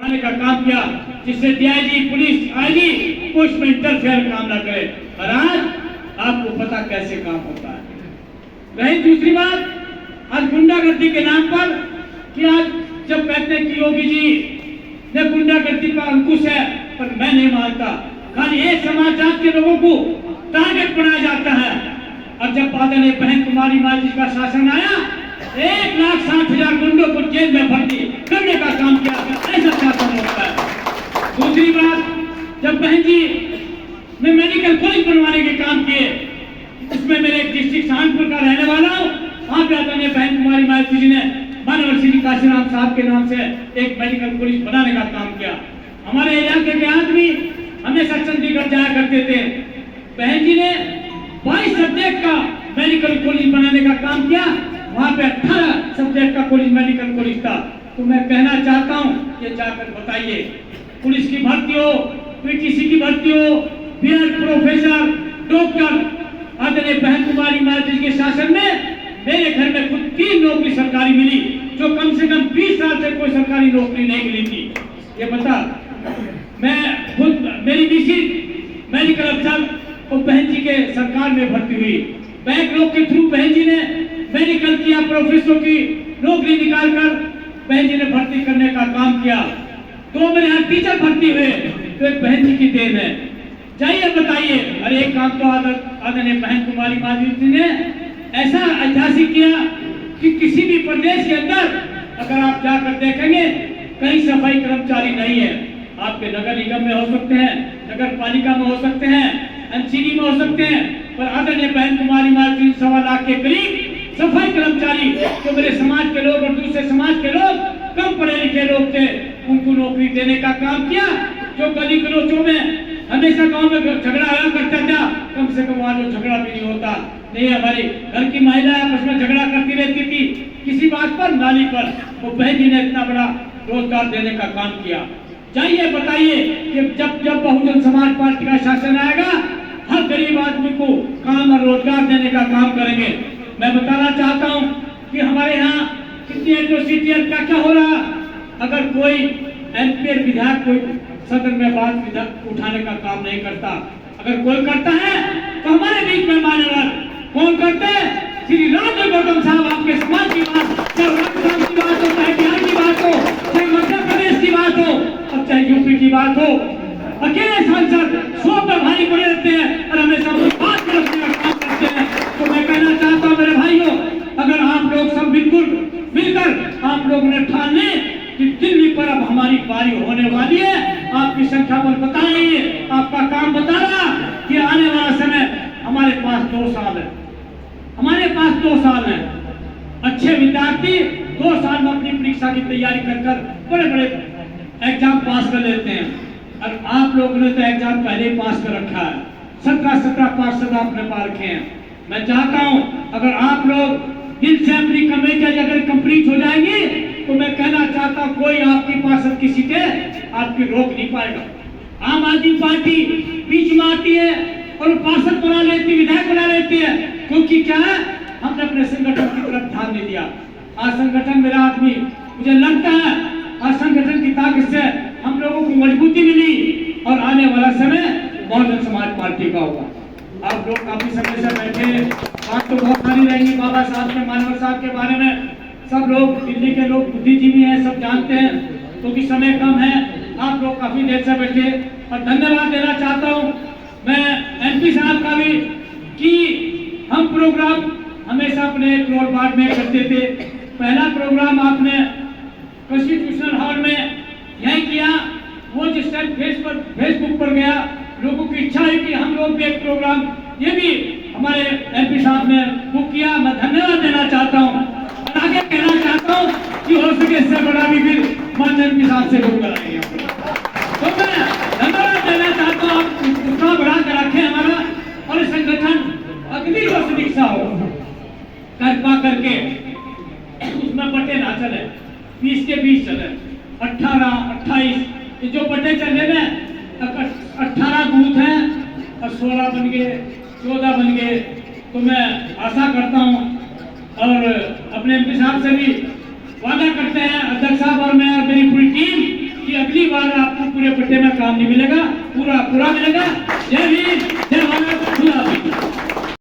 आने का काम किया, जिससे डीआईजी पुलिस आईजी कुछ में इंटरफेयर काम ना करे। और आज आपको पता कैसे काम होता है। रही दूसरी बात, आज गुंडागर्दी के नाम पर कि आज जब कहते हैं कि योगी जी ने गुंडागर्दी पर अंकुश है, पर मैं नहीं मानता। खाली एक समाज जात के लोगों को टारगेट बनाया जाता है। और जब आदरणीय बहन कुमारी मांझी का शासन आया, 1,60,000 गुंडों को जेल में भर्ती करने का काम किया, ऐसा शासन होता है। दूसरी बात, जब बहन जी ने मेडिकल कॉलेज बनवाने के काम किए, उसमें मेरे डिस्ट्रिक्ट सहारनपुर का रहने वाला हूँ, वहाँ पे आदरणीय बहन कुमारी मांझी जी ने मानव श्री काशीराम साहब के नाम से एक मेडिकल कॉलेज बनाने का काम किया। हमारे इलाके के आदमी हमेशा चंडीगढ़ जाया करते थे। बहन जी ने 22 सब्जेक्ट का मेडिकल कॉलेज बनाने का काम किया। वहाँ पे 18 सब्जेक्ट का कॉलेज मेडिकल कॉलेज था। तो मैं कहना चाहता हूँ, ये जाकर बताइए, पुलिस की भर्ती हो, पीटीसी की भर्ती हो, बीएड प्रोफेसर, डॉक्टर, आदरणीय बहन कुमारी मांझी के शासन में मेरे घर में खुद 3 नौकरी सरकारी मिली, जो कम से कम 20 साल से कोई सरकारी नौकरी नहीं मिली थी। ये बता, मैं खुद मेरी बीसी मेडिकल अफसर और बहन जी के सरकार में भर्ती हुई। बैंक लोग के थ्रू बहन जी ने मेडिकल किया, प्रोफेसर की नौकरी निकालकर बहन जी ने भर्ती करने का काम किया। तो मेरे यहाँ टीचर भर्ती हुए, तो एक बहन जी की देन है। जाइए बताइए, अरे एक काम तो आदरणीय बहन कुमारी मांझी जी ने ऐसा ऐतिहासिक किया कि किसी भी प्रदेश के अंदर अगर आप जाकर देखेंगे, कहीं सफाई कर्मचारी नहीं है। आपके नगर निगम में हो सकते हैं, नगर पालिका में हो सकते हैं, एनसीडी में हो सकते हैं, पर आदरणीय बहन कुमारी मांझी 1.25 लाख के करीब सफाई कर्मचारी, जो मेरे समाज के लोग और दूसरे समाज के लोग, कम पढ़े लिखे लोग थे, उनको नौकरी देने का काम किया। जो गली गलोचों में हमेशा गांव में झगड़ा आया करता था, कम से कम वहां जो झगड़ा भी नहीं होता। नहीं, हमारी घर की महिलाएं आपस में झगड़ा करती रहती थी किसी बात पर, नाली पर, वो बहन जी ने इतना बड़ा रोजगार देने का काम किया। जाइए बताइए कि जब बहुजन समाज पार्टी का शासन आएगा, हर गरीब आदमी को काम और रोजगार देने का काम करेंगे। मैं बताना चाहता हूँ कि हमारे यहाँ कितनी एट्रोसिटी और क्या क्या हो रहा। अगर कोई एमपी विधायक कोई सदन में बात उठाने का काम नहीं करता, अगर कोई करता है तो हमारे बीच में मान्यवर कौन करते हैं? श्री राम गौतम साहब, आपके समाज की बात, चाहे राजस्थान की बात हो, चाहे बिहार की बात हो, चाहे मध्य प्रदेश की बात हो, और चाहे यूपी की बात हो, अकेले सांसद 100 पर भारी पड़े रहते हैं और हमेशा बात रखने का काम करते हैं। तो मैं कहना चाहता हूँ मेरे भाइयों, अगर आप लोग सब बिल्कुल मिलकर आप लोग ने ठान लें कि दिल्ली पर अब हमारी बारी होने वाली है, आपकी संख्या बल बता रही है, आपका काम बता रहा कि आने वाला समय हमारे पास 2 साल है। हमारे पास 2 साल है। अच्छे विद्यार्थी 2 साल में अपनी परीक्षा की तैयारी कर बड़े बड़े एग्जाम पास कर लेते हैं, और आप लोगों ने तो एग्जाम पहले ही पास कर रखा है। 17 पार्षद आपने पा रखे हैं। मैं चाहता हूं अगर आप लोग दिल से अपनी कमेटी अगर कंप्लीट हो जाएंगी, तो मैं कहना चाहता हूं कोई आपकी पार्षद की सीटें आपकी रोक नहीं पाएगा। आम आदमी पार्टी बीच में आती है और पार्षद बना लेती, विधायक बना लेती है, क्योंकि क्या है, हमने अपने संगठन की तरफ ध्यान नहीं दिया। आज संगठन मेरा आदमी, मुझे लगता है आज संगठन की ताकत से हम लोगों को मजबूती मिली, और आने वाला समय बहुजन समाज पार्टी का होगा। आप लोग काफी समय से बैठे, बात तो बहुत सारी रहेंगी बाबा साहब के, मानवर साहब के बारे में। सब लोग, दिल्ली के लोग बुद्धिजीवी हैं, सब जानते हैं, क्योंकि समय कम है। आप लोग काफी देर से बैठे, और धन्यवाद देना चाहता हूँ मैं एमपी साहब का भी कि हम प्रोग्राम हमेशा अपने फ्लोर वार्ड में करते थे। पहला प्रोग्राम आपने कॉन्स्टिट्यूशनल हॉल में यही किया। वो जिस टाइम फेसबुक पर गया, लोगों की इच्छा है कि हम लोग भी एक प्रोग्राम, ये भी हमारे एमपी साहब ने बुक किया। मैं धन्यवाद देना चाहता हूँ, और आगे कहना चाहता हूँ कि हो सके इससे बड़ा भी फिर माननीय एमपी साहब से बुक कराएंगे। तो मैं धन्यवाद देना चाहता हूँ, आप उतना बढ़ा कर रखें हमारा, और संगठन अगली जो दीक्षा हो कृपा करके उसमें बटे ना चले, 20 के 20 चले, 18, 28 जो बटे चले ना, 18 बूथ हैं और 16 बन गए, 14 बन गए। तो मैं आशा करता हूं और अपने एमपी साहब से भी वादा करते हैं, अध्यक्ष साहब और मैं और मेरी पूरी टीम, कि अगली बार आपको पूरे पट्टे में काम नहीं मिलेगा, पूरा पूरा मिलेगा। जय हिंद।